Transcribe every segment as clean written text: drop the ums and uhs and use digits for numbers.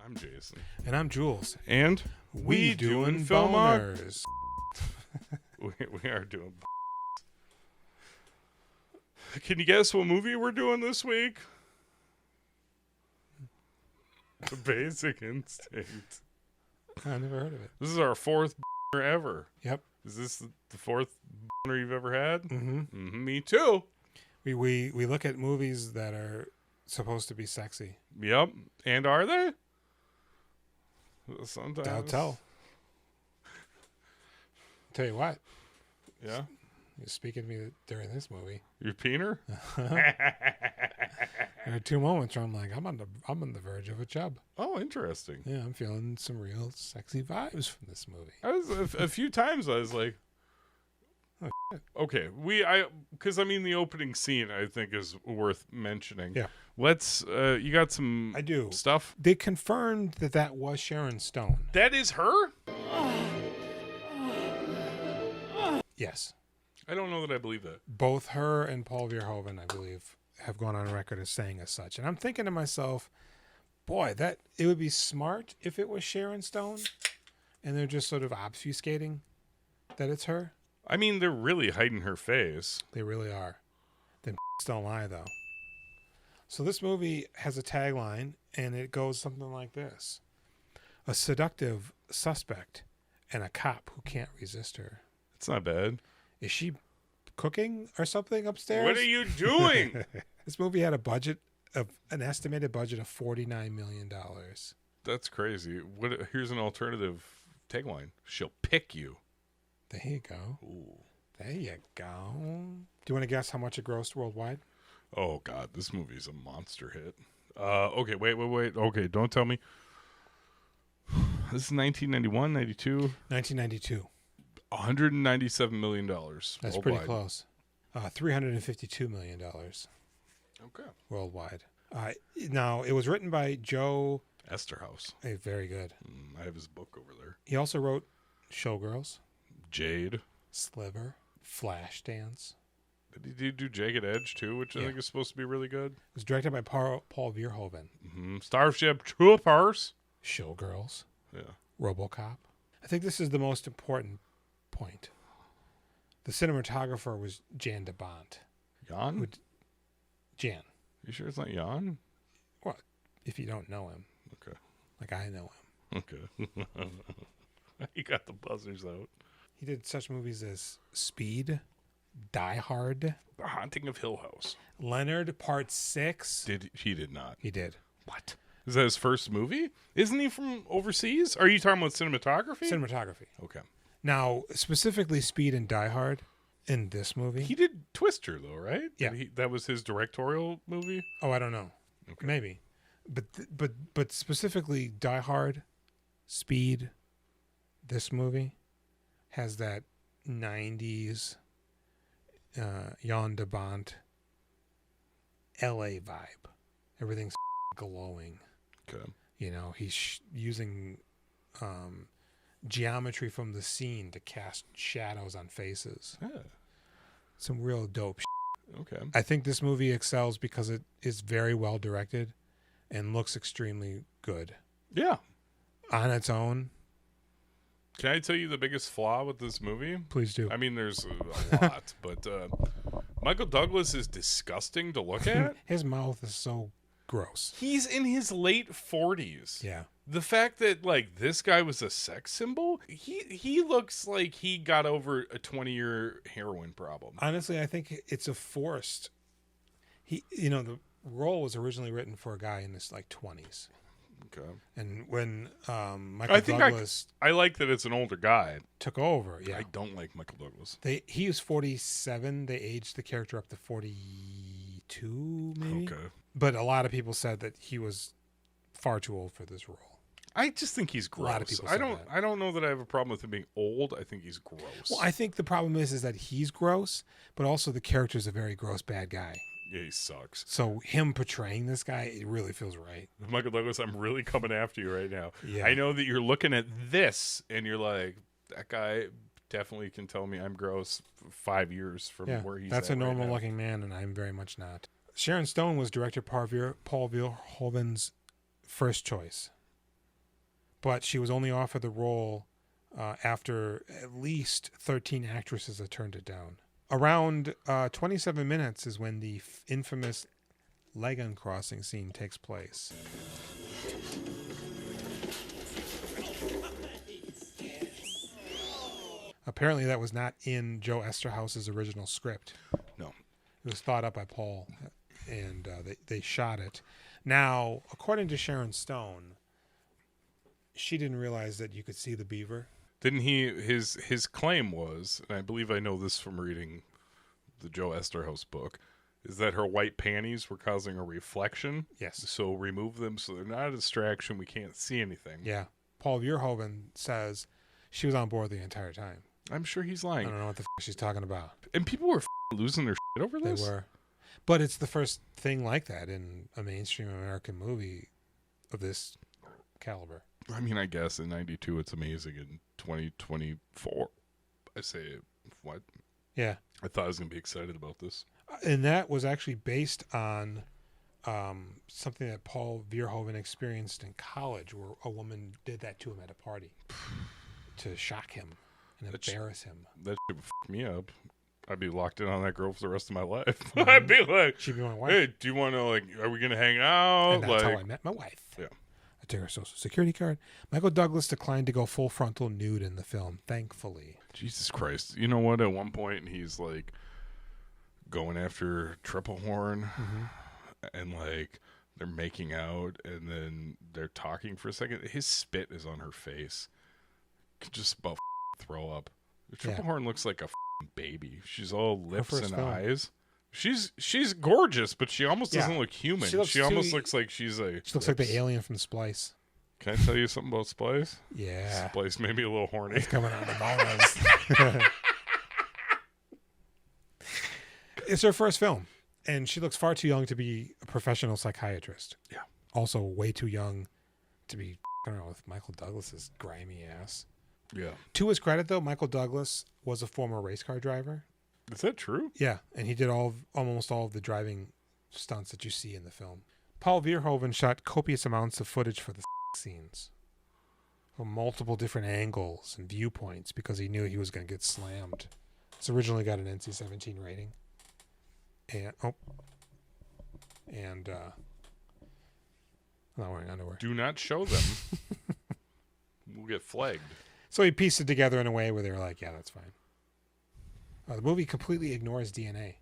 I'm Jason. And I'm Jules. And we doing boners. we are doing. Can you guess what movie we're doing this week? The Basic Instinct. I never heard of it. This is our fourth ever. Yep. Is this the fourth you've ever had? Mm-hmm. Me too. We look at movies that are supposed to be sexy. Yep. And are they? Sometimes. I'll tell. Tell you what. Yeah. You're speaking to me during this movie. Your peener? There are two moments where I'm like, I'm on the verge of a chub. Oh, interesting. Yeah, I'm feeling some real sexy vibes from this movie. I was a few times I was like, oh, shit. Okay, because the opening scene I think is worth mentioning. Yeah. Let's. You got some. I do. Stuff. They confirmed that was Sharon Stone. That is her. Yes. I don't know that I believe that. Both her and Paul Verhoeven, I believe, have gone on record as saying as such. And I'm thinking to myself, boy, that it would be smart if it was Sharon Stone, and they're just sort of obfuscating that it's her. I mean, they're really hiding her face. They really are. Then don't lie, though. So this movie has a tagline, and it goes something like this: a seductive suspect and a cop who can't resist her. It's not bad. Is she cooking or something upstairs? What are you doing? This movie had an estimated budget of $49 million. That's crazy. Here's an alternative tagline. She'll pick you. There you go. Ooh. There you go. Do you want to guess how much it grossed worldwide? Oh, God. This movie's a monster hit. Okay, wait. Okay, don't tell me. This is 1991, 92? 1992. $197 million. That's worldwide. pretty close. $352 million. Okay. Worldwide. Now, it was written by Joe Esterhaus. Very good. I have his book over there. He also wrote Showgirls, Jade, Sliver, Flashdance. Did he do Jagged Edge too, which I think is supposed to be really good? It was directed by Paul Verhoeven. Starship Troopers. Showgirls. Yeah. RoboCop. I think this is the most important point. The cinematographer was Jan de Bont. Jan? Jan. You sure it's not Jan? What? If you don't know him. Okay. Like I know him. Okay. You got the buzzers out. He did such movies as Speed, Die Hard, The Haunting of Hill House. Leonard Part 6. He did not. He did. What? Is that his first movie? Isn't he from overseas? Are you talking about cinematography? Cinematography. Okay. Now, specifically Speed and Die Hard in this movie. He did Twister, though, right? Yeah. That was his directorial movie? Oh, I don't know. Okay. Maybe. But specifically Die Hard, Speed, this movie has that 90s Jan de Bont LA vibe. Everything's glowing. Okay. You know, he's using geometry from the scene to cast shadows on faces. Yeah. Some real dope Okay. I think this movie excels because it is very well directed and looks extremely good. Yeah. On its own. Can I tell you the biggest flaw with this movie? Please do. I mean, there's a lot, but Michael Douglas is disgusting to look at. His mouth is so gross. He's in his late 40s. Yeah. The fact that, this guy was a sex symbol, he looks like he got over a 20-year heroin problem. Honestly, I think it's a forced... the role was originally written for a guy in his, 20s. Okay. And when Michael Douglas... I like that it's an older guy. Took over, yeah. I don't like Michael Douglas. He was 47. They aged the character up to 42, maybe? Okay. But a lot of people said that he was far too old for this role. I just think he's gross. A lot of people said that. I don't know that I have a problem with him being old. I think he's gross. Well, I think the problem is that he's gross, but also the character's a very gross bad guy. Yeah, he sucks. So him portraying this guy, it really feels right. Michael Douglas, I'm really coming after you right now. Yeah. I know that you're looking at this and you're like, that guy definitely can tell me I'm gross 5 years from where he's that's at a right normal now. looking man, and I'm very much not. Sharon Stone was director Paul Verhoeven's first choice. but she was only offered the role after at least 13 actresses had turned it down. Around 27 minutes is when the infamous leg uncrossing scene takes place. Apparently that was not in Joe Esterhouse's original script. No. It was thought up by Paul, and they shot it. Now, according to Sharon Stone, she didn't realize that you could see the beaver. Didn't he? His claim was, and I believe I know this from reading the Joe Esterhaus book, is that her white panties were causing a reflection. Yes. So remove them so they're not a distraction. We can't see anything. Yeah. Paul Verhoeven says she was on board the entire time. I'm sure he's I lying. don't know what the she's talking about. And people were losing their shit over this? They were. But it's the first thing like that in a mainstream American movie of this caliber. I mean, I guess in 92 it's amazing. In 2024, I say, what? Yeah. I thought I was going to be excited about this. And that was actually based on something that Paul Verhoeven experienced in college, where a woman did that to him at a party to shock him and embarrass him. That shit would fuck me up. I'd be locked in on that girl for the rest of my life. Mm-hmm. I'd be like, she'd be my wife. Hey, do you want to, like, are we going to hang out? And that's how I met my wife. Yeah. I took her social security card. Michael Douglas declined to go full frontal nude in the film, thankfully. Jesus Christ. You know what? At one point, he's, like, going after Triple Horn, and, like, they're making out, and then they're talking for a second. His spit is on her face. Could just about throw up. Triple Horn looks like a baby. She's all lips and eyes. She's gorgeous, but she almost doesn't look human. She almost looks like she's a... She looks like the alien from Splice. Can I tell you something about Splice? Yeah. Splice made me a little horny. It's coming out of the bonus. It's her first film, and she looks far too young to be a professional psychiatrist. Yeah. Also way too young to be around with Michael Douglas's grimy ass. Yeah. To his credit, though, Michael Douglas was a former race car driver. Is that true? Yeah, and he did almost all of the driving stunts that you see in the film. Paul Verhoeven shot copious amounts of footage for the scenes from multiple different angles and viewpoints because he knew he was going to get slammed. It's originally got an NC-17 rating. And I'm not wearing underwear. Do not show them. We'll get flagged. So he pieced it together in a way where they were like, yeah, that's fine. The movie completely ignores DNA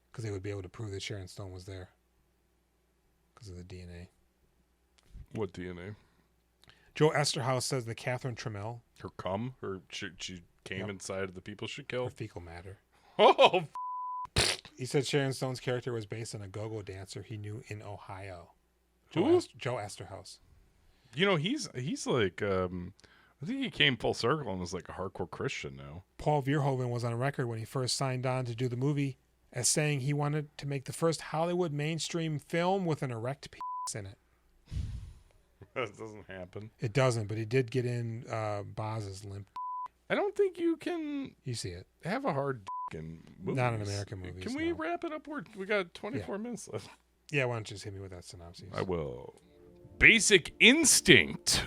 because they would be able to prove that Sharon Stone was there because of the DNA. What DNA? Joe Esterhaus says that Catherine Trammell, Her cum? She came inside of the people she her killed? fecal matter. Oh, He said Sharon Stone's character was based on a go-go dancer he knew in Ohio. Who? Joe Esterhaus. You know, he's like, I think he came full circle and was like a hardcore Christian now. Paul Verhoeven was on record when he first signed on to do the movie as saying he wanted to make the first Hollywood mainstream film with an erect penis in it. That doesn't happen. It doesn't, but he did get in Boz's limp. I don't think you can You see it. have a hard dick in movies. Not in American movies. Can we no. wrap it up? We got 24 minutes left. Yeah, why don't you just hit me with that synopsis? I will. Basic Instinct.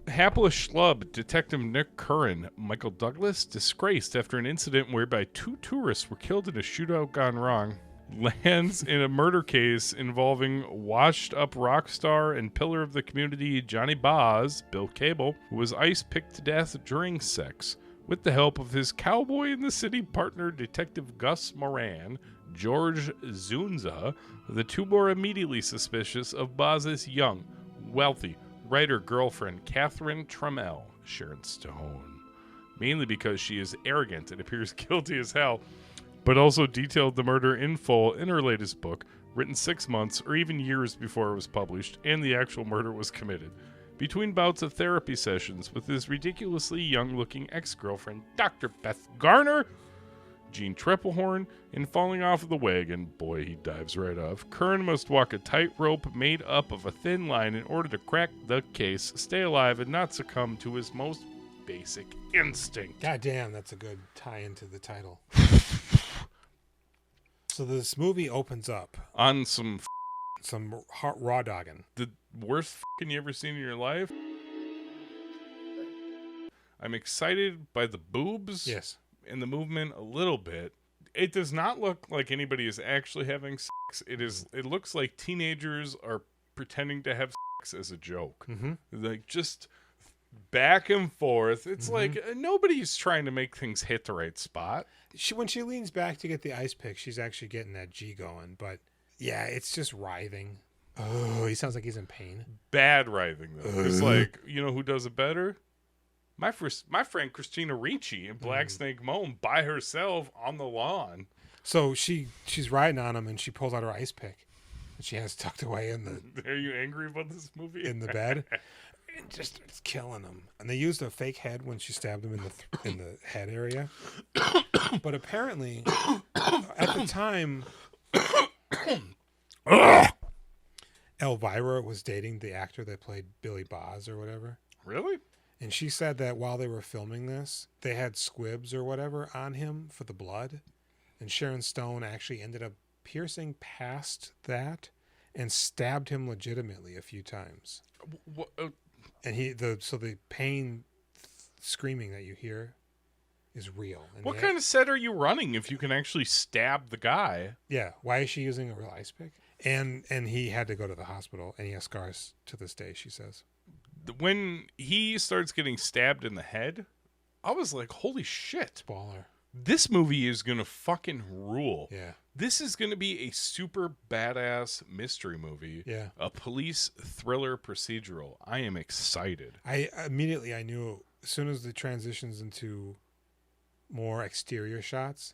Hapless schlub, Detective Nick Curran, Michael Douglas, disgraced after an incident whereby 2 tourists were killed in a shootout gone wrong, lands in a murder case involving washed-up rock star and pillar of the community Johnny Boz, Bill Cable, who was ice-picked to death during sex. With the help of his cowboy-in-the-city partner, Detective Gus Moran, George Dzundza, the 2 more immediately suspicious of Boz's young, wealthy, writer-girlfriend Catherine Trammell, Sharon Stone, mainly because she is arrogant and appears guilty as hell, but also detailed the murder in full in her latest book, written 6 months or even years before it was published, and the actual murder was committed. Between bouts of therapy sessions with his ridiculously young-looking ex-girlfriend, Dr. Beth Garner, Jean Triplehorn, and falling off of the wagon, boy, he dives right off, Curran must walk a tightrope made up of a thin line in order to crack the case, stay alive, and not succumb to his most basic instinct. God damn, that's a good tie-in to the title. So this movie opens up On some some raw dogging. The worst fucking you ever seen in your life? I'm excited by the boobs. Yes. And the movement a little bit. It does not look like anybody is actually having sex. It looks like teenagers are pretending to have sex as a joke. Mm-hmm. Like just back and forth. It's like nobody's trying to make things hit the right spot. When she leans back to get the ice pick, she's actually getting that G going. But yeah, it's just writhing. Oh, he sounds like he's in pain. Bad writhing though. It's like, you know who does it better? My friend Christina Ricci in Black Snake Moan by herself on the lawn. So she's riding on him and she pulls out her ice pick, and she has tucked away in the. Are you angry about this movie? In the bed, and just starts killing him. And they used a fake head when she stabbed him in the head area. But apparently, at the time, Elvira was dating the actor that played Billy Boz or whatever. Really? And she said that while they were filming this, they had squibs or whatever on him for the blood. And Sharon Stone actually ended up piercing past that and stabbed him legitimately a few times. And the pain screaming that you hear is real. And what kind of set are you running if you can actually stab the guy? Yeah. Why is she using a real ice pick? And he had to go to the hospital, and he has scars to this day, she says. When he starts getting stabbed in the head, I was like, holy shit. Baller. This movie is going to fucking rule. Yeah. This is going to be a super badass mystery movie. Yeah. A police thriller procedural. I am excited. I knew as soon as it transitions into more exterior shots,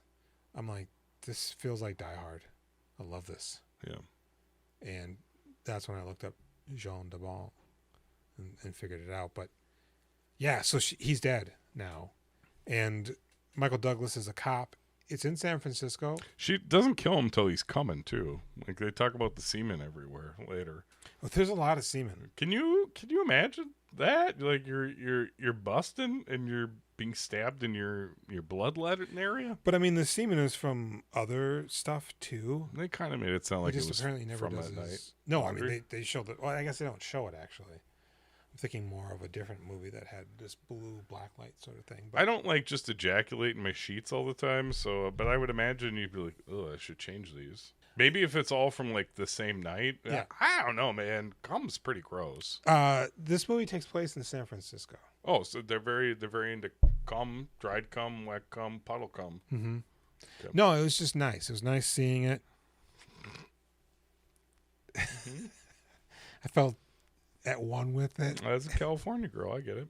I'm like, this feels like Die Hard. I love this. Yeah. And that's when I looked up Jean Debon and figured it out. But yeah, so he's dead now. And Michael Douglas is a cop. It's in San Francisco. She doesn't kill him till he's coming too. Like they talk about the semen everywhere later. Well, there's a lot of semen. Can you imagine that? Like you're busting and you're being stabbed in your bloodletting area. But I mean, the semen is from other stuff too. They kind of made it sound like it was apparently never from does that night. No, Laundry. I mean they showed it. Well, I guess they don't show it actually. I'm thinking more of a different movie that had this blue black light sort of thing. But I don't like just ejaculate in my sheets all the time, so but I would imagine you'd be like, oh, I should change these. Maybe if it's all from like the same night. Yeah. I don't know, man. Cum's pretty gross. this movie takes place in San Francisco. Oh, so they're very into cum, dried cum, wet cum, puddle cum. Mm-hmm. Okay. No, it was just nice. It was nice seeing it. Mm-hmm. I felt at one with it. As a California girl, I get it.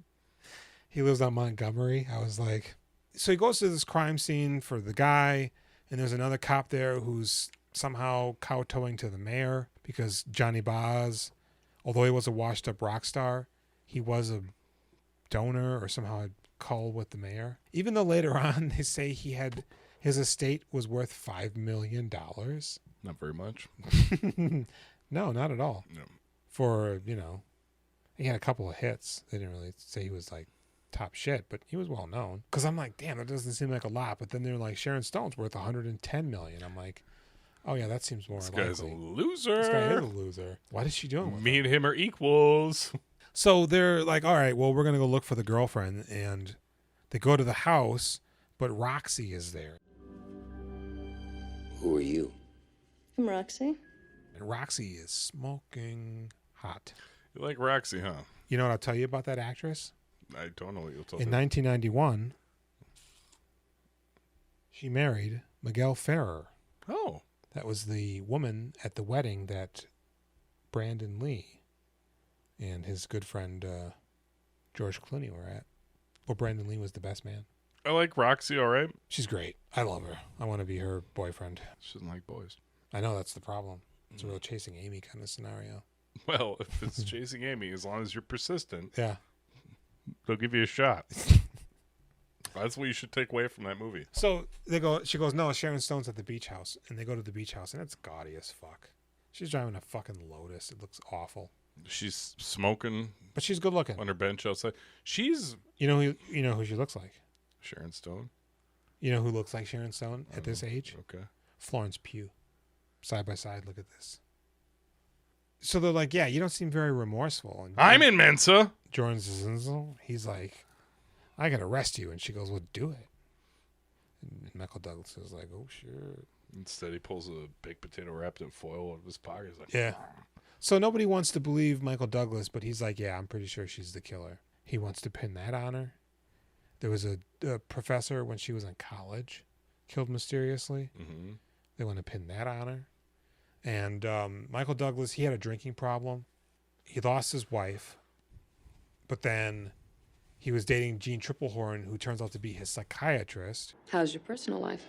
He lives on Montgomery. I was like, so he goes to this crime scene for the guy, and there's another cop there who's somehow kowtowing to the mayor because Johnny Boz, although he was a washed up rock star, he was a donor or somehow had call with the mayor. Even though later on they say his estate was worth $5 million. Not very much. No, not at all. No. For, he had a couple of hits. They didn't really say he was like top shit, but he was well known. Because I'm like, damn, that doesn't seem like a lot. But then they're like, Sharon Stone's worth $110 million. I'm like, oh yeah, that seems more likely. This guy's a loser. This guy is a loser. What is she doing with Me and him are equals. So they're like, all right, well, we're going to go look for the girlfriend. And they go to the house, but Roxy is there. Who are you? I'm Roxy. And Roxy is smoking hot. You like Roxy, huh? You know what I'll tell you about that actress? I don't know what you'll tell In me. 1991, she married Miguel Ferrer. Oh. That was the woman at the wedding that Brandon Lee and his good friend George Clooney were at. Well, Brandon Lee was the best man. I like Roxy, all right. She's great. I love her. I want to be her boyfriend. She doesn't like boys. I know that's the problem. It's a real chasing Amy kind of scenario. Well, if it's chasing Amy, as long as you're persistent, Yeah. they'll give you a shot. That's what you should take away from that movie. So they go. She goes, no, Sharon Stone's at the beach house, and they go to the beach house, and it's gaudy as fuck. She's driving a fucking Lotus. It looks awful, She's smoking but she's good looking. on her bench outside. She's You know who she looks like. Sharon Stone. You know who looks like Sharon Stone at this age? Okay. Florence Pugh. Side by side. Look at this. So they're like, yeah, you don't seem very remorseful. And I'm in Mensa. George Dzundza, he's like, I can arrest you. And she goes, well, do it. And Michael Douglas is like, oh, sure. Instead, he pulls a baked potato wrapped in foil out of his pocket. He's like, Yeah. So nobody wants to believe Michael Douglas, but he's like, yeah, I'm pretty sure she's the killer. He wants to pin that on her. There was a professor when she was in college killed mysteriously. Mm-hmm. They want to pin that on her. And Michael Douglas, he had a drinking problem. He lost his wife, but then he was dating Jean Triplehorn, who turns out to be his psychiatrist. How's your personal life?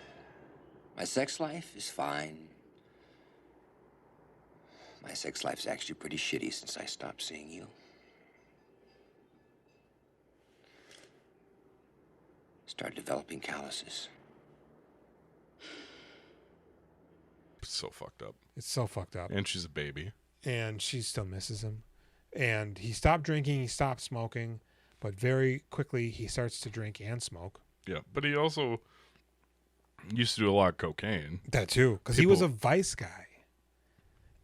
My sex life is fine. My sex life's actually pretty shitty since I stopped seeing you. Started developing calluses. So fucked up. It's so fucked up. And she's a baby. And she still misses him. And he stopped drinking, he stopped smoking, but very quickly he starts to drink and smoke. Yeah, but he also used to do a lot of cocaine. That too, because he was a Vice guy.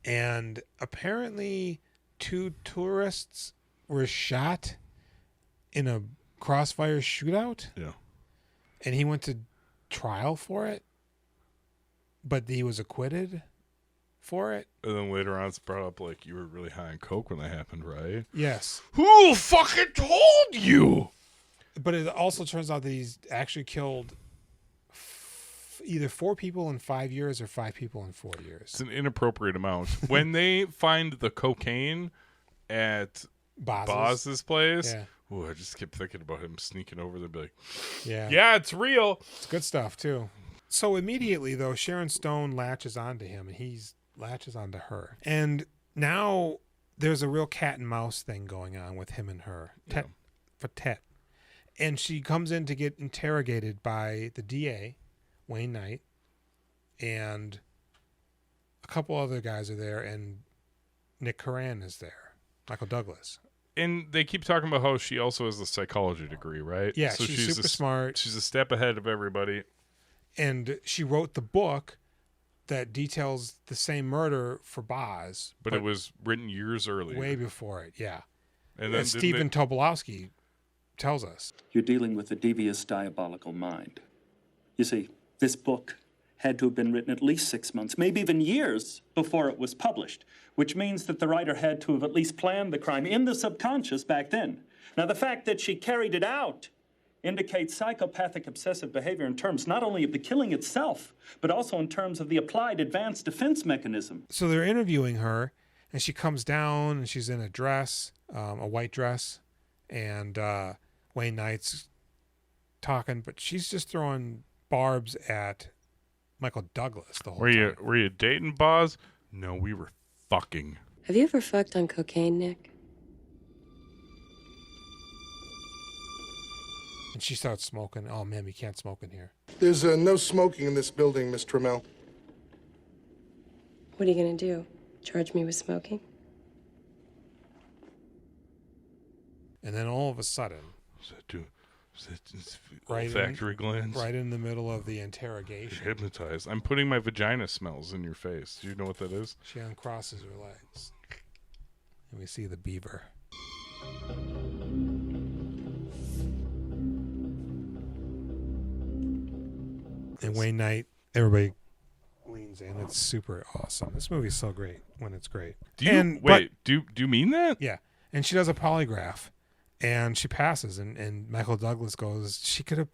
And apparently 2 tourists were shot in a crossfire shootout. Yeah. And he went to trial for it, but he was acquitted for it. And then later on it's brought up like you were really high on coke when that happened, right? Yes. Who fucking told you? But it also turns out that he's actually killed either 4 people in 5 years or 5 people in 4 years. It's an inappropriate amount. When they find the cocaine at Boz's place, Yeah. ooh, I just kept thinking about him sneaking over there and be like, Yeah. yeah, it's real. It's good stuff too. So immediately though, Sharon Stone latches onto him and he latches onto her. And now there's a real cat and mouse thing going on with him and her. Tet for tet. And she comes in to get interrogated by the DA, Wayne Knight, and a couple other guys are there, and Nick Curran is there, Michael Douglas. And they keep talking about how she also has a psychology degree, right? Yeah, so she's super smart. She's a step ahead of everybody. And she wrote the book that details the same murder for Boz. But it was written years earlier. Way before it, yeah. And then As Stephen Tobolowsky tells us. You're dealing with a devious, diabolical mind. You see, this book had to have been written at least 6 months, maybe even years before it was published, which means that the writer had to have at least planned the crime in the subconscious back then. Now, the fact that she carried it out indicates psychopathic obsessive behavior in terms not only of the killing itself, but also in terms of the applied advanced defense mechanism. So they're interviewing her, and she comes down, and she's in a dress, a white dress, and Wayne Knight's talking, but she's just throwing barbs at Michael Douglas the whole time. Were you dating Boz? No, we were fucking. Have you ever fucked on cocaine, Nick? And she starts smoking. Oh, man, we can't smoke in here. There's no smoking in this building, Miss Trammell. What are you gonna do? Charge me with smoking? And then all of a sudden, right olfactory glands? right in the middle of the interrogation, You're hypnotized. I'm putting my vagina smells in your face. Do you know what that is? she uncrosses her legs. And we see the beaver. And Wayne Knight, everybody leans in. It's super awesome. This movie's so great when it's great. Do you mean that? Yeah. And she does a polygraph, and she passes. And Michael Douglas goes, she could have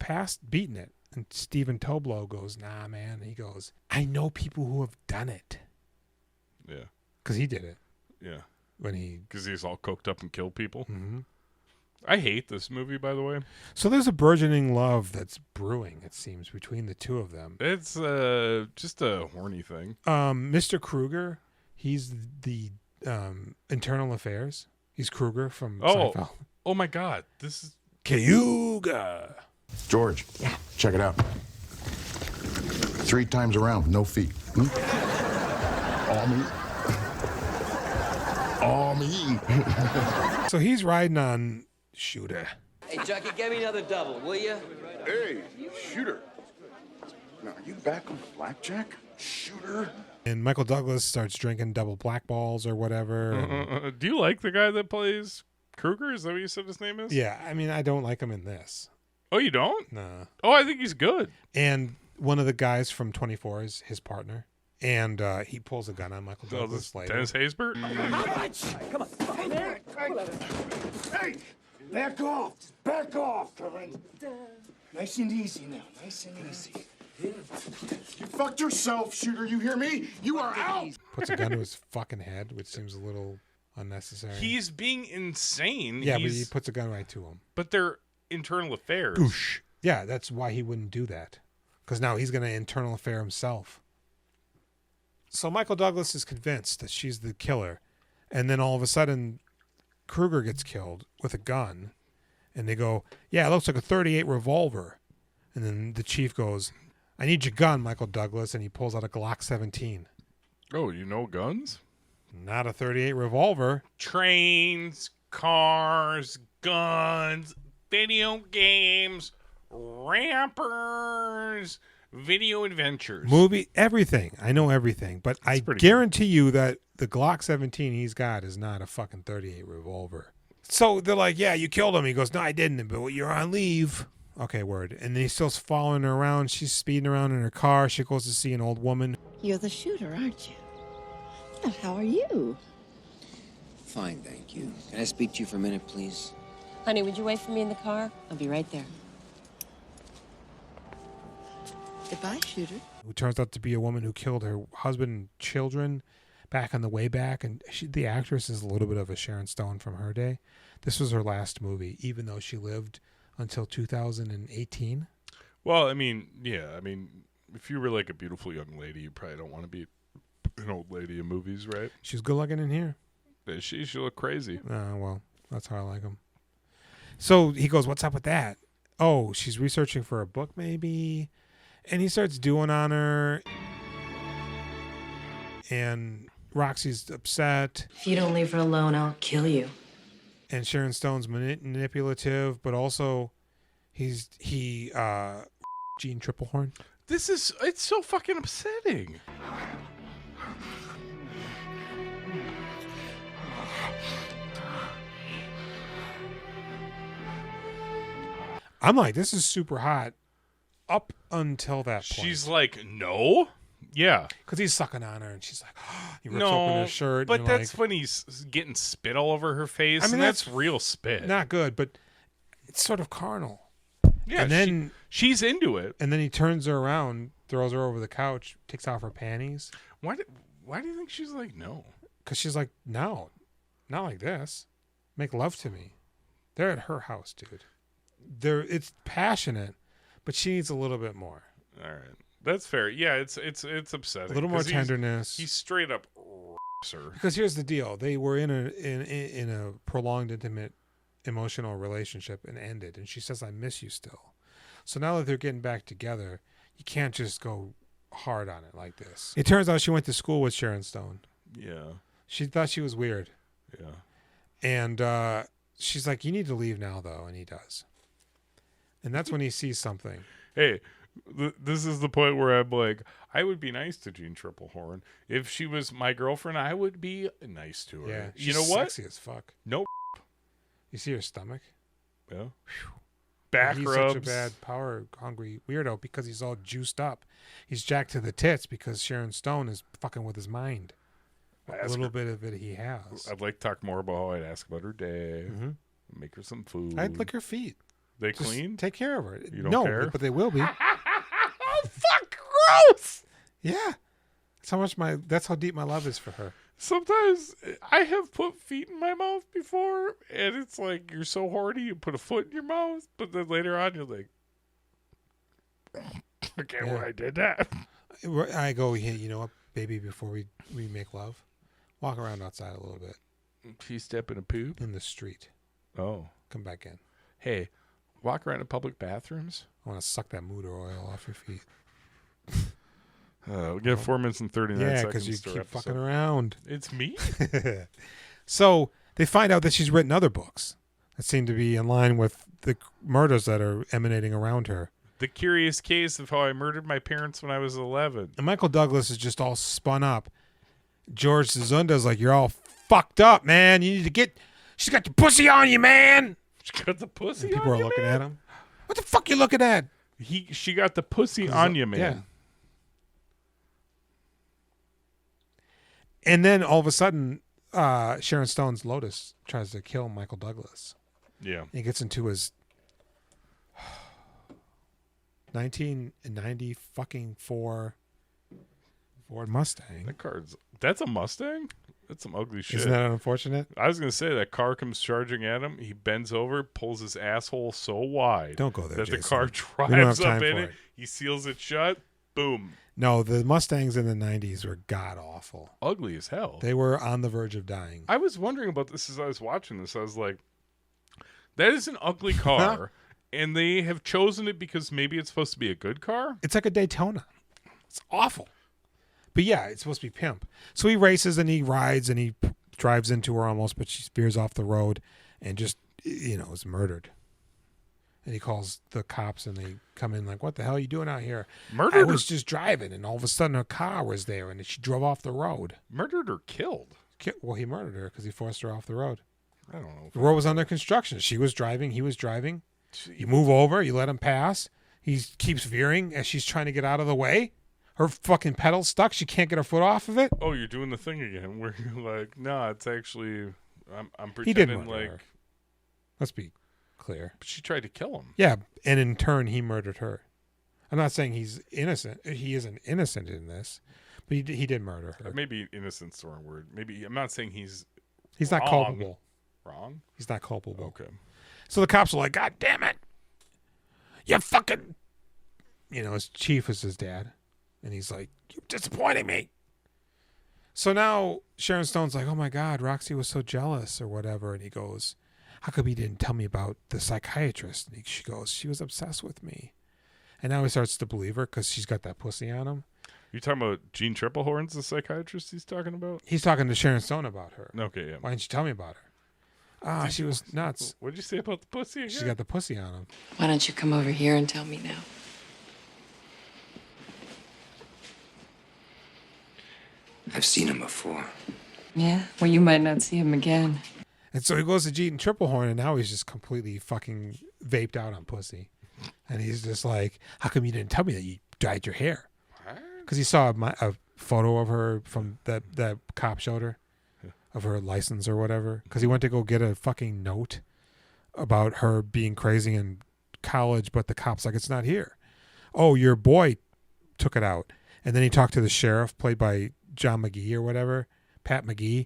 beaten it. And Stephen Toblow goes, nah, man. He goes, I know people who have done it. Yeah. Because he did it. Yeah. Because he's all coked up and killed people. Mm-hmm. I hate this movie, by the way. So there's a burgeoning love that's brewing, it seems, between the two of them. It's just a horny thing. Mr. Kruger, he's the internal affairs. He's Kruger from Seinfeld. Oh my God, this is Cayuga. George, check it out. 3 times around, no feet. All me. So he's riding on Shooter. Hey, Chucky, get me another double, will you? Hey, Shooter. Now, are you back on the blackjack? Shooter? And Michael Douglas starts drinking double black balls or whatever. and- Do you like the guy that plays Kruger? Is that what you said his name is? yeah, I mean, I don't like him in this. Oh, you don't? Nah. Oh, I think he's good. And one of the guys from 24 is his partner. And he pulls a gun on Michael Oh, Douglas this later. Dennis Haysbert? Hey, back off. Back off, Corinne. Nice and easy now. Nice and easy. You fucked yourself, shooter. You hear me? You are out. Puts a gun to his fucking head, which seems a little unnecessary. He's being insane. yeah, but he puts a gun right to him. But they're internal affairs. Boosh. Yeah, that's why he wouldn't do that. Because now he's going to internal affair himself. So Michael Douglas is convinced that she's the killer. And then all of a sudden, Kruger gets killed with a gun. And they go, yeah, it looks like a .38 revolver. And then the chief goes, I need your gun, Michael Douglas. And he pulls out a Glock 17. Oh, you know guns? Not a .38 revolver. Trains, cars, guns, video games, rappers, video adventures. Movie, everything. I know everything. But I pretty guarantee you that the Glock 17 he's got is not a fucking .38 revolver. So they're like, yeah, you killed him. He goes, no, I didn't, but you're on leave. Okay, word. And then he's still following her around. She's speeding around in her car. She goes to see an old woman. You're the shooter, aren't you? Well, how are you? Fine, thank you. Can I speak to you for a minute, please? Honey, would you wait for me in the car? I'll be right there. Goodbye, shooter. Who turns out to be a woman who killed her husband and children back on the way back. And the actress is a little bit of a Sharon Stone from her day. This was her last movie, even though she lived until 2018. Well, I mean, yeah. I mean, if you were like a beautiful young lady, you probably don't want to be an old lady in movies, right? She's good looking in here. She look crazy. Well, that's how I like them. So he goes, what's up with that? Oh, she's researching for a book maybe. And he starts doing on her. And Roxy's upset. If you don't leave her alone, I'll kill you. And Sharon Stone's manipulative, but also he Gene Triplehorn. It's so fucking upsetting. I'm like, this is super hot up until that point. She's like, no? Yeah. Because he's sucking on her, and she's like, he rips No, open her shirt. but and you're that's like, when he's getting spit all over her face. I mean, and that's that's real spit. not good, but it's sort of carnal. Yeah, and then she's into it. And then he turns her around, throws her over the couch, takes off her panties. Why do you think she's like, no? Because she's like, no, not like this. Make love to me. They're at her house, dude. It's passionate, but she needs a little bit more. All right. That's fair. Yeah, it's upsetting. A little more 'cause tenderness. He's straight up her. Because here's the deal: they were in a prolonged, intimate, emotional relationship and ended. And she says, "I miss you still." So now that they're getting back together, you can't just go hard on it like this. It turns out she went to school with Sharon Stone. Yeah. She thought she was weird. Yeah. And she's like, "You need to leave now, though," and he does. And that's when he sees something. Hey, this is the point where I'm like, I would be nice to Jean Triplehorn. If she was my girlfriend, I would be nice to her. Yeah, you know she's what? sexy as fuck. No. You see her stomach? Yeah. Back he's rubs. such a bad power hungry weirdo because he's all juiced up. He's jacked to the tits because Sharon Stone is fucking with his mind. A little bit of it he has. I'd like to talk more about how I'd ask about her day, Mm-hmm. make her some food. I'd lick her feet. They Just clean? Take care of her. You don't no, care? but they will be. Oh, fuck, gross! Yeah. That's how deep my love is for her. Sometimes I have put feet in my mouth before, and it's like you're so horny, you put a foot in your mouth, but then later on you're like, I can't believe I did that. I go, hey, you know what, baby, before we make love, walk around outside a little bit. She's stepping a poop? In the street. Oh. Come back in. Hey, walk around in public bathrooms? I want to suck that motor oil off your feet. We get 4 minutes and 39 seconds. Yeah, because you to keep episode. fucking around. It's me? So they find out that she's written other books that seem to be in line with the murders that are emanating around her. The Curious Case of How I Murdered My Parents When I Was 11. And Michael Douglas is just all spun up. George Dzundza's like, you're all fucked up, man. You need to get... She's got the pussy on you, man. She got the pussy And on people are you, looking man? at him. What the fuck you looking at? She got the pussy on you, man. Yeah. And then all of a sudden, Sharon Stone's Lotus tries to kill Michael Douglas. Yeah. He gets into his 1990 fucking Ford Mustang. That's a Mustang? That's some ugly shit. Isn't that unfortunate? I was going to say that car comes charging at him. He bends over, pulls his asshole so wide Don't go there, that Jason. the car We don't drives have up time in for it. it. He seals it shut. Boom. No, the Mustangs in the 90s were god awful. Ugly as hell. They were on the verge of dying. I was wondering about this as I was watching this. I was like, that is an ugly car. And they have chosen it because maybe it's supposed to be a good car? It's like a Daytona. It's awful. But yeah, it's supposed to be pimp. So he races and he rides and he drives into her almost, but she veers off the road and just, is murdered. And he calls the cops and they come in like, what the hell are you doing out here? Murdered I was just driving and all of a sudden her car was there and she drove off the road. Murdered or killed? Well, he murdered her because he forced her off the road. I don't know. The road was under construction. She was driving. He was driving. You move over. You let him pass. He keeps veering as she's trying to get out of the way. Her fucking pedal's stuck. She can't get her foot off of it. Oh, you're doing the thing again where you're like, no, it's actually, I'm He did pretending murder like. her. Let's be clear. But she tried to kill him. Yeah, and in turn, he murdered her. I'm not saying he's innocent. He isn't innocent in this, but he did murder her. Maybe innocent's the wrong word. Maybe I'm not saying he's not wrong. culpable. Wrong? He's not culpable. Okay. So the cops are like, God damn it. You fucking... his chief is his dad. And he's like, you're disappointing me. So now Sharon Stone's like, oh my God, Roxy was so jealous or whatever. And he goes, how come he didn't tell me about the psychiatrist? And she goes, she was obsessed with me. And now he starts to believe her because she's got that pussy on him. You talking about Gene Triplehorn's the psychiatrist he's talking about? He's talking to Sharon Stone about her. Okay, yeah. Why didn't you tell me about her? She was nuts. What did you say about the pussy again? She's got the pussy on him. Why don't you come over here and tell me now? I've seen him before. Yeah? Well, you might not see him again. And so he goes to Gene Triplehorn, and now he's just completely fucking vaped out on pussy. And he's just like, how come you didn't tell me that you dyed your hair? Because he saw a photo of her from that cop showed her, of her license or whatever. Because he went to go get a fucking note about her being crazy in college, but the cop's like, it's not here. Oh, your boy took it out. And then he talked to the sheriff, played by John McGee or whatever, Pat McGee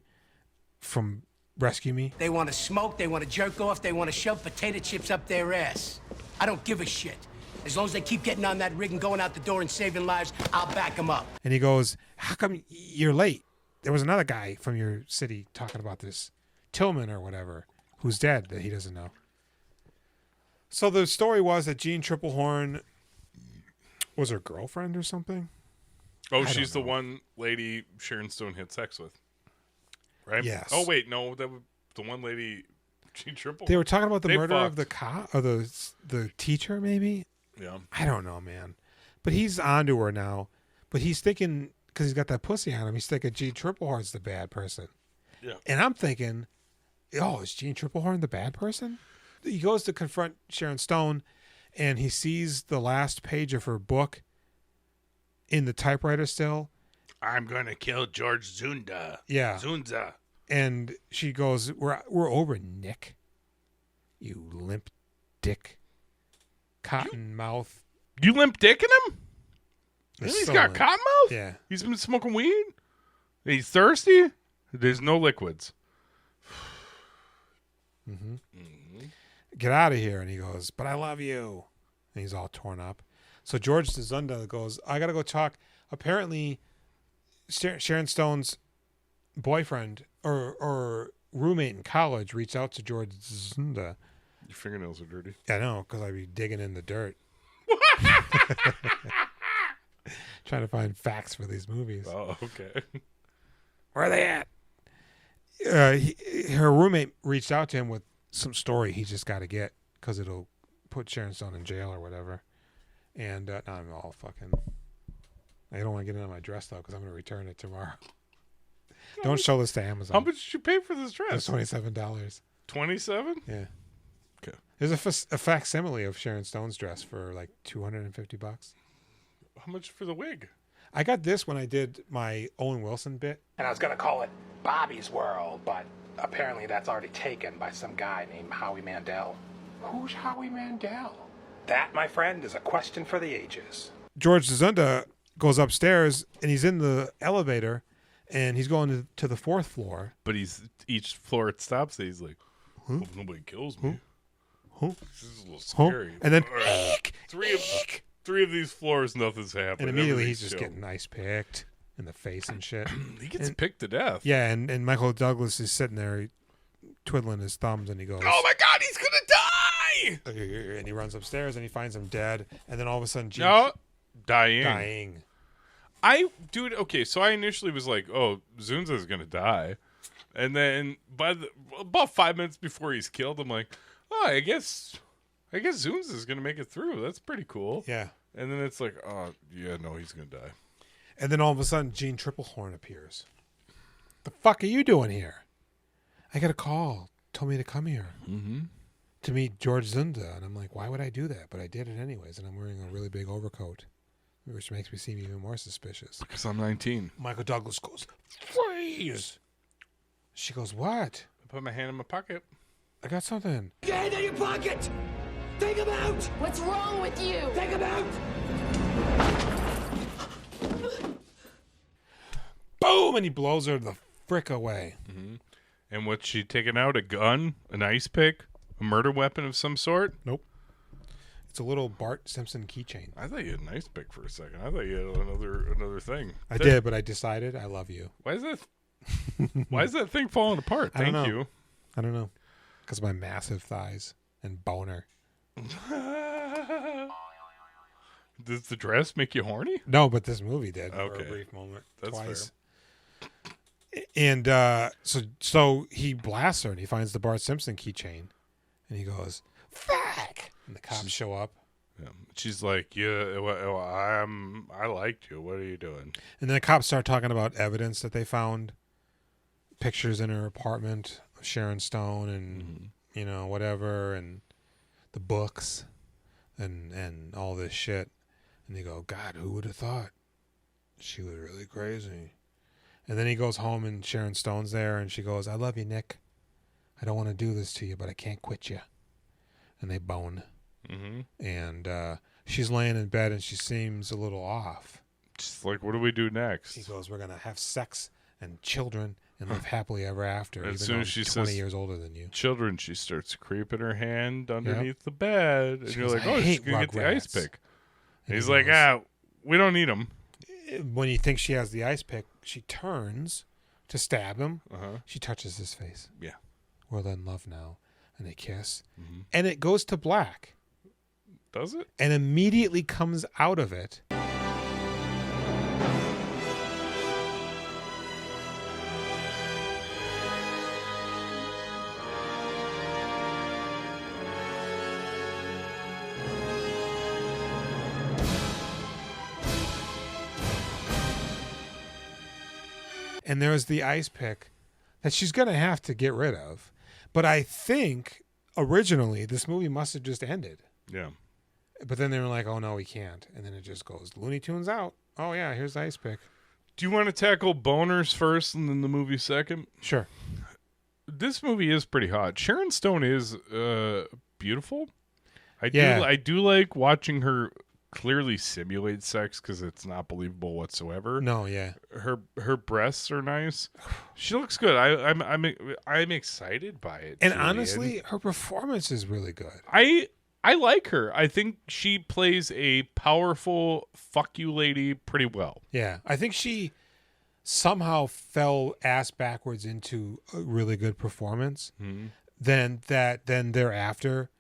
from Rescue Me. They want to smoke, they want to jerk off, they want to shove potato chips up their ass. I don't give a shit. As long as they keep getting on that rig and going out the door and saving lives, I'll back them up. And he goes, how come you're late? There was another guy from your city talking about this, Tillman or whatever, who's dead that he doesn't know. So the story was that Gene Triplehorn was her girlfriend or something. Oh, she's the one lady Sharon Stone had sex with, right? Yes. Oh wait, no, that was the one lady Gene Triplehorn. They were talking about the They murder of fucked. the cop or the teacher, maybe. Yeah. I don't know, man. But he's onto her now. But he's thinking, because he's got that pussy on him, he's thinking Gene Triplehorn's the bad person. Yeah. And I'm thinking, oh, is Gene Triplehorn the bad person? He goes to confront Sharon Stone, and he sees the last page of her book in the typewriter still. I'm gonna kill George Dzundza. Yeah. Dzundza. And she goes, we're over, Nick. You limp dick. Cotton mouth. You limp dicking him? It's He's so got limp. cotton mouth? Yeah. He's been smoking weed? He's thirsty? There's no liquids. Get out of here. And he goes, but I love you. And he's all torn up. So George Dzundza goes, I got to go talk. Apparently, Sharon Stone's boyfriend or roommate in college reached out to George Dzundza. Your fingernails are dirty. I know, because I'd be digging in the dirt. Trying to find facts for these movies. Oh, okay. Where are they at? Her roommate reached out to him with some story he just got to get because it'll put Sharon Stone in jail or whatever. And now I'm all fucking. I don't want to get it on my dress though, because I'm going to return it tomorrow. Don't show this to Amazon. How much did you pay for this It's dress? $27. 27? Yeah. Okay. There's a facsimile of Sharon Stone's dress for like $250. How much for the wig? I got this when I did my Owen Wilson bit. And I was going to call it Bobby's World, but apparently that's already taken by some guy named Howie Mandel. Who's Howie Mandel? That, my friend, is a question for the ages. George Dzundza goes upstairs and he's in the elevator and he's going to the 4th floor. But each floor it stops, he's like, hope nobody kills me. This is a little scary. And then three of these floors, nothing's happening. And immediately he's just getting ice picked in the face and shit. He gets picked to death. Yeah, and Michael Douglas is sitting there twiddling his thumbs and he goes, "Oh my God, he's gonna die!" And he runs upstairs and he finds him dead. And then all of a sudden, dying. Okay, so I initially was like, "Oh, Dzundza's gonna die," and then about 5 minutes before he's killed, I'm like, "Oh, I guess Dzundza's gonna make it through. That's pretty cool." Yeah. And then it's like, "Oh, yeah, no, he's gonna die." And then all of a sudden, Gene Triplehorn appears. The fuck are you doing here? I got a call. Told me to come here to meet George Dzundza. And I'm like, why would I do that? But I did it anyways. And I'm wearing a really big overcoat, which makes me seem even more suspicious. Because I'm 19. Michael Douglas goes, freeze. She goes, what? I put my hand in my pocket. I got something. Get it in your pocket! Take him out! What's wrong with you? Take him out! Boom! And he blows her the frick away. And what's she taking out? A gun? An ice pick? A murder weapon of some sort? Nope. It's a little Bart Simpson keychain. I thought you had an ice pick for a second. I thought you had another thing. I did, but I decided I love you. Why is that thing falling apart? I don't Thank know. you. I don't know. Because of my massive thighs and boner. Does the dress make you horny? No, but this movie did for Okay. a brief moment. That's twice. fair. And so he blasts her and he finds the Bart Simpson keychain. And he goes, fuck! And the cops show up. Yeah. She's like, yeah, well, I liked you. What are you doing? And then the cops start talking about evidence that they found. Pictures in her apartment of Sharon Stone and, whatever. And the books and all this shit. And they go, God, who would have thought? She was really crazy. And then he goes home and Sharon Stone's there and she goes, I love you, Nick. I don't want to do this to you, but I can't quit you. And they bone. And she's laying in bed and she seems a little off. She's like, what do we do next? He goes, we're going to have sex and children and live happily ever after. As even soon though as she I'm 20 says years older than you. Children, she starts creeping her hand underneath the bed. And She you're goes, like, "I oh, she's hate going to get the ice Rugrats." pick. And He's he like, goes- we don't need them. When he thinks she has the ice pick, she turns to stab him. Uh-huh. She touches his face. Yeah. We're in love now. And they kiss. And it goes to black. Does it? And immediately comes out of it. And there's the ice pick that she's going to have to get rid of. But I think originally this movie must have just ended. Yeah. But then they were like, oh, no, we can't. And then it just goes, Looney Tunes out. Oh, yeah, here's the ice pick. Do you want to tackle boners first and then the movie second? Sure. This movie is pretty hot. Sharon Stone is beautiful. I do like watching her clearly simulate sex because it's not believable whatsoever. No, yeah. Her breasts are nice. She looks good. I'm excited by it. And Julian. honestly, her performance is really good. I like her. I think she plays a powerful fuck you lady pretty well. Yeah. I think she somehow fell ass backwards into a really good performance. Then thereafter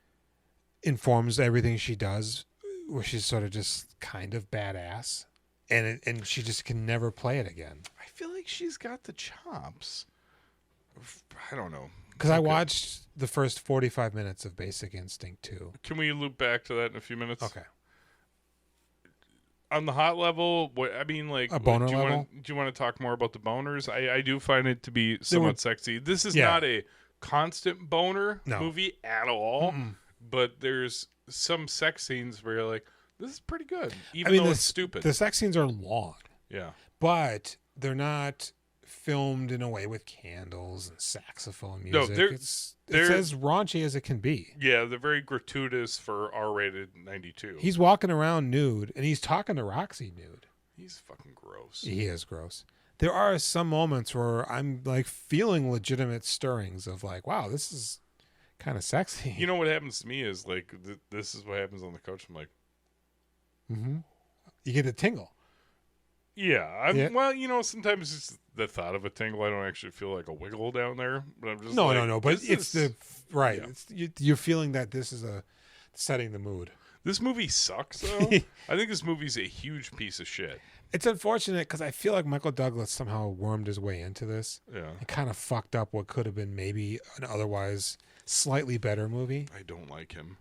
informs everything she does, where she's sort of just kind of badass. And she just can never play it again. I feel like she's got the chops. I don't know. Because I watched the first 45 minutes of Basic Instinct 2. Can we loop back to that in a few minutes? Okay. On the hot level, what I mean, like, A boner do you level? Do you want to talk more about the boners? I do find it to be somewhat sexy. This is not a constant boner movie at all, but there's some sex scenes where you're like, this is pretty good, even though it's stupid. The sex scenes are long. Yeah. But they're not filmed in a way with candles and saxophone music. No, it's as raunchy as it can be. Yeah, they're very gratuitous for R-rated 92. He's walking around nude, and he's talking to Roxy nude. He's fucking gross. He is gross. There are some moments where I'm like feeling legitimate stirrings of like, wow, this is kind of sexy. You know what happens to me is like, this is what happens on the couch. I'm like, you get a tingle. Yeah, well, you know, sometimes it's the thought of a tingle. I don't actually feel like a wiggle down there, but I'm just no. But it's Yeah. It's, you're feeling that this is setting the mood. This movie sucks, though. I think this movie's a huge piece of shit. It's unfortunate because I feel like Michael Douglas somehow wormed his way into this. Yeah, and kind of fucked up what could have been maybe an otherwise slightly better movie. I don't like him.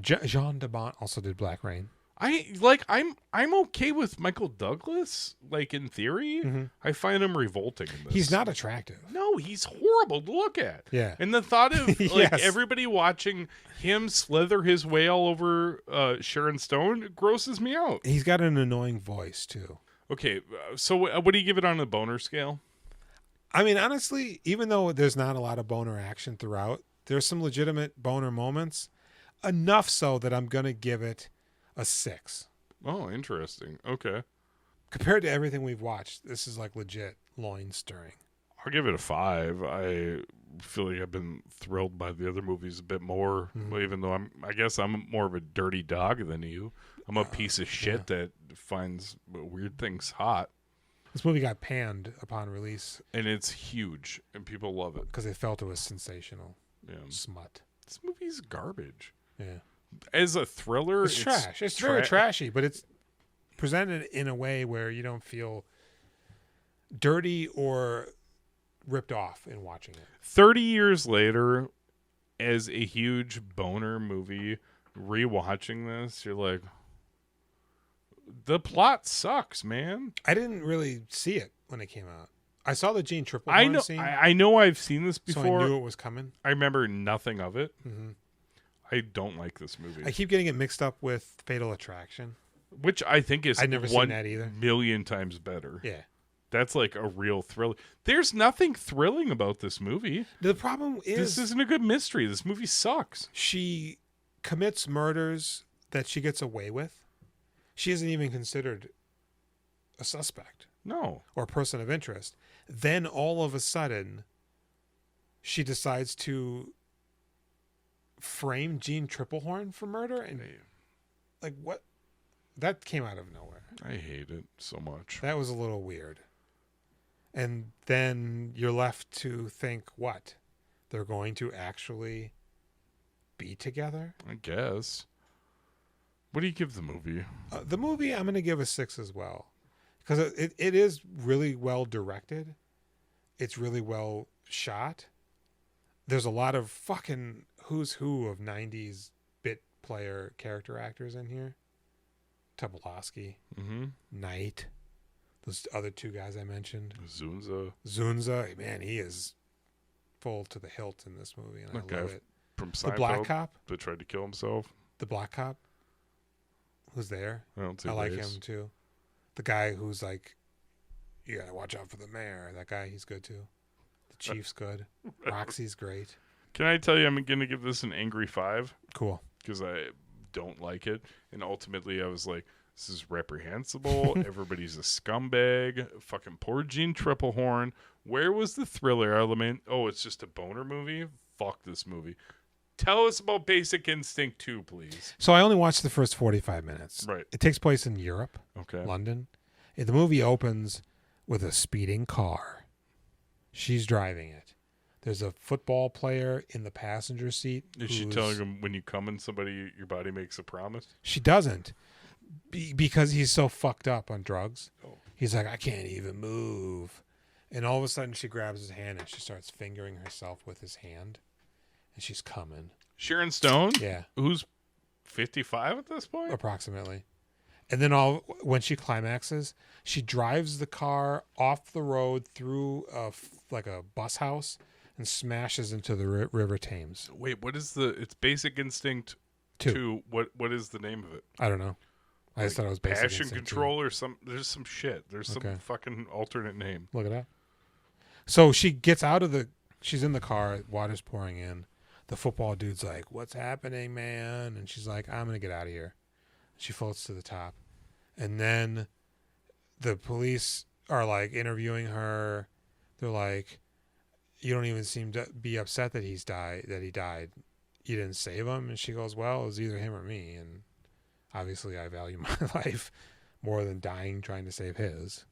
Jean de Bont also did Black Rain. I'm okay with Michael Douglas, like in theory. I find him revolting in this. He's not attractive. No, he's horrible to look at. Yeah. And the thought of like Yes. everybody watching him slither his way all over Sharon Stone grosses me out. He's got an annoying voice too. Okay, so what do you give it on the boner scale? I mean, honestly, even though there's not a lot of boner action throughout, there's some legitimate boner moments. Enough so that I'm going to give it a 6. Oh, interesting. Okay. Compared to everything we've watched, this is like legit loin stirring. I'll give it a 5. I feel like I've been thrilled by the other movies a bit more, even though I guess I'm more of a dirty dog than you. I'm a piece of shit that finds weird things hot. This movie got panned upon release. And it's huge, and people love it. Because they felt it was sensational. Yeah. Smut. This movie's garbage. Yeah. As a thriller, It's trash. It's very trashy, but it's presented in a way where you don't feel dirty or ripped off in watching it. 30 years later, as a huge boner movie, rewatching this, you're like, the plot sucks, man. I didn't really see it when it came out. I saw the Gene Triplehorn scene. I know I've seen this before. So I knew it was coming. I remember nothing of it. I don't like this movie. I keep getting it mixed up with Fatal Attraction, which I think is I'd never seen that either. 1,000,000 times better. Yeah. That's like a real thriller. There's nothing thrilling about this movie. The problem is this isn't a good mystery. This movie sucks. She commits murders that she gets away with. She isn't even considered a suspect. No. Or a person of interest. Then all of a sudden, she decides to frame Gene Triplehorn for murder, and like what? That came out of nowhere. I hate it so much. That was a little weird. And then you're left to think, what? They're going to actually be together? I guess. What do you give the movie? The movie, I'm going to give a 6 as well. Because it is really well directed. It's really well shot. There's a lot of fucking who's who of 90s bit player character actors in here. Tobolowsky, Knight, those other two guys I mentioned. Dzundza, man, he is full to the hilt in this movie, and I love it. From the black cop that tried to kill himself. The black cop who's there. I like him too. The guy who's like, you gotta watch out for the mayor. That guy, he's good too. The chief's good. Roxy's great. Can I tell you, I'm going to give this an angry 5. Cool. Because I don't like it. And ultimately, I was like, this is reprehensible. Everybody's a scumbag. Fucking poor Gene Triplehorn. Where was the thriller element? Oh, it's just a boner movie? Fuck this movie. Tell us about Basic Instinct 2, please. So I only watched the first 45 minutes. Right. It takes place in Europe. Okay. London. The movie opens with a speeding car. She's driving it. There's a football player in the passenger seat. Is she telling him when you come in somebody, your body makes a promise? She doesn't. Because he's so fucked up on drugs. Oh. He's like, I can't even move. And all of a sudden she grabs his hand and she starts fingering herself with his hand. And she's coming. Sharon Stone? Yeah. Who's 55 at this point? Approximately. And then when she climaxes, she drives the car off the road through like a bus house and smashes into the River Thames. Wait, what is it's Basic Instinct 2. What is the name of it? I don't know. I just thought it was Basic Passion Instinct Control or some. There's some shit. There's some fucking alternate name. Look at that. So she gets out of she's in the car, water's pouring in. The football dude's like, "What's happening, man?" And she's like, "I'm going to get out of here." She floats to the top. And then the police are like interviewing her. They're like, "You don't even seem to be upset that he died. You didn't save him." And she goes, "Well, it was either him or me. And obviously I value my life more than dying trying to save his."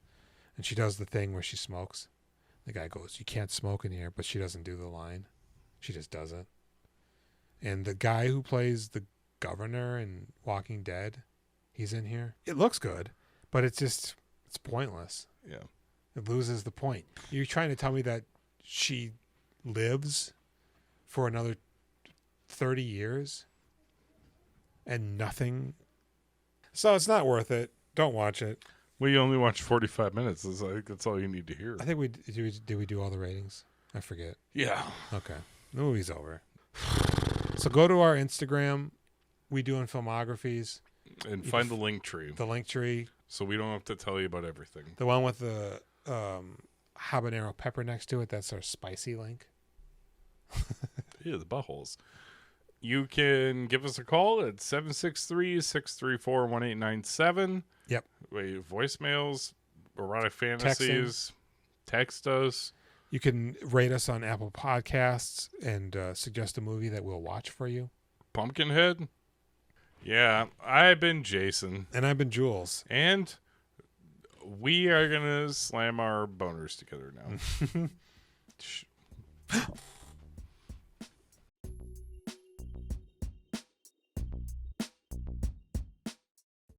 And she does the thing where she smokes. The guy goes, "You can't smoke in here," but she doesn't do the line. She just does it. And the guy who plays the governor in Walking Dead, he's in here. It looks good, but it's pointless. Yeah. It loses the point. You're trying to tell me that she lives for another 30 years and nothing. So it's not worth it. Don't watch it. We only watched 45 minutes. I think that's all you need to hear. I think did we do all the ratings? I forget. Yeah. Okay. The movie's over. So go to our Instagram. We Doing Filmographies. And find the link tree. The link tree. So we don't have to tell you about everything. The one with the habanero pepper next to it. That's our spicy link. Yeah, the buttholes. You can give us a call at 763-634-1897. Yep. Voicemails, erotic fantasies, text us. You can rate us on Apple Podcasts and suggest a movie that we'll watch for you. Pumpkinhead. Yeah, I've been Jason. And I've been Jules. And we are going to slam our boners together now.